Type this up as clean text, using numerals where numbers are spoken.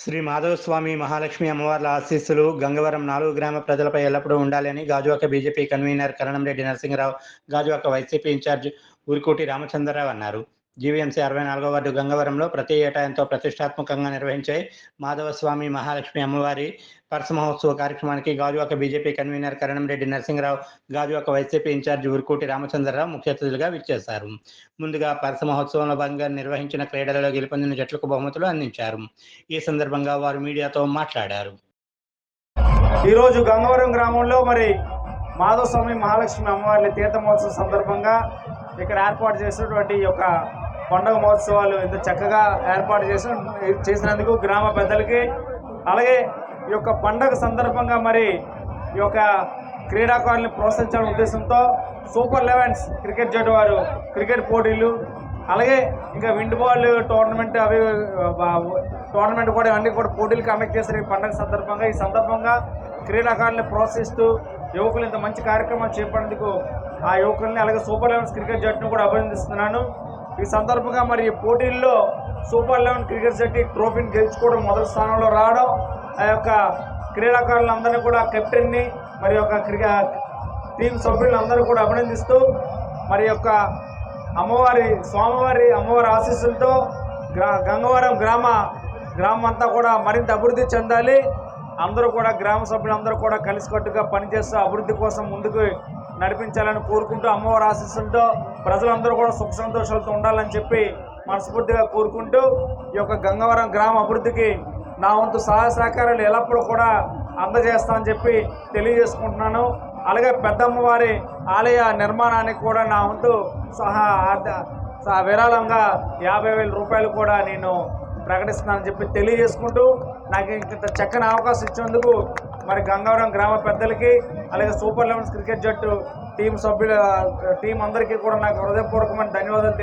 శ్రీ మాధవస్వామి మహాలక్ష్మి అమ్మవార్ల ఆశీస్సులు గంగవరం 4 గ్రామ ప్రజలపై ఎల్లప్పుడూ ఉండాలని Gajuwaka BJP convener Karanamreddy Narasimharao, Gajuwaka YCP incharge Urikoti Ramachandrarao అన్నారు. జీవీఎంసీ 64వ వార్డు గంగవరంలో ప్రతి ఏటా ఎంతో ప్రతిష్టాత్మకంగా నిర్వహించే మాధవస్వామి మహాలక్ష్మి అమ్మవారి పరస మహోత్సవ కార్యక్రమానికి Gajuwaka BJP convener Karanamreddy Narasimharao, Gajuwaka YCP incharge Urikoti Ramachandrarao ముఖ్య అతిథులుగా విచ్చేశారు. ముందుగా పరస మహోత్సవంలో భాగంగా నిర్వహించిన క్రీడలలో గెలుపొందిన జట్లకు బహుమతులు అందించారు. ఈ సందర్భంగా వారు మీడియాతో మాట్లాడారు. ఈరోజు గంగవరం గ్రామంలో మాధవస్వామి మహాలక్ష్మి అమ్మవారి తీర్థ మహోత్సవం సందర్భంగా ఇక్కడ ఏర్పాటు చేసినటువంటి ఈ యొక్క పండుగ మహోత్సవాలు ఇంత చక్కగా ఏర్పాటు చేసినందుకు గ్రామ పెద్దలకి, అలాగే ఈ యొక్క పండుగ సందర్భంగా ఈ యొక్క క్రీడాకారులను ప్రోత్సహించాలనే ఉద్దేశంతో సూపర్ 11 క్రికెట్ జట్టు వారు క్రికెట్ పోటీలు, అలాగే ఇంకా విండ్ బాల్ టోర్నమెంట్ టోర్నమెంట్ కూడా అన్ని కూడా పోటీలు కండక్ట్ చేశారు ఈ పండుగ సందర్భంగా. ఈ సందర్భంగా క్రీడాకారులను ప్రోత్సహిస్తూ యువకులు ఇంత మంచి కార్యక్రమాలు చేపట్టేందుకు ఆ యువకుల్ని, అలాగే సూపర్ 11 క్రికెట్ జట్టును కూడా అభినందిస్తున్నాను. ఈ సందర్భంగా ఈ పోటీల్లో సూపర్ 11 క్రికెట్ జట్టు ట్రోఫీని గెలుచుకోవడం, మొదటి స్థానంలో రావడం, ఆ యొక్క క్రీడాకారులందరినీ కూడా కెప్టెన్ని యొక్క టీం సభ్యులందరూ కూడా అభినందిస్తూ యొక్క స్వామివారి అమ్మవారి ఆశీస్సులతో గంగవరం గ్రామం అంతా కూడా మరింత అభివృద్ధి చెందాలి. అందరూ కూడా గ్రామ సభ్యులందరూ కూడా కలిసికట్టుగా పనిచేస్తూ అభివృద్ధి కోసం ముందుకు నడిపించాలని కోరుకుంటూ, అమ్మవారి ఆశీస్సులతో ప్రజలందరూ కూడా సుఖ సంతోషాలతో ఉండాలని చెప్పి మనస్ఫూర్తిగా కోరుకుంటూ, ఈ యొక్క గంగవరం గ్రామ అభివృద్ధికి నా వంతు సహాయ సహకారాలు ఎల్లప్పుడూ కూడా అందజేస్తామని చెప్పి తెలియజేసుకుంటున్నాను. అలాగే పెద్దమ్మవారి ఆలయ నిర్మాణానికి కూడా నా వంతు విరాళంగా 50,000 రూపాయలు కూడా నేను ప్రకటిస్తున్నానని చెప్పి తెలియజేసుకుంటూ, నాకు ఇంత చక్కని అవకాశం ఇచ్చినందుకు గంగవరం గ్రామ పెద్దలకి, అలాగే సూపర్ 11 క్రికెట్ జట్టు టీం అందరికీ కూడా నాకు హృదయపూర్వకమైన ధన్యవాదాలు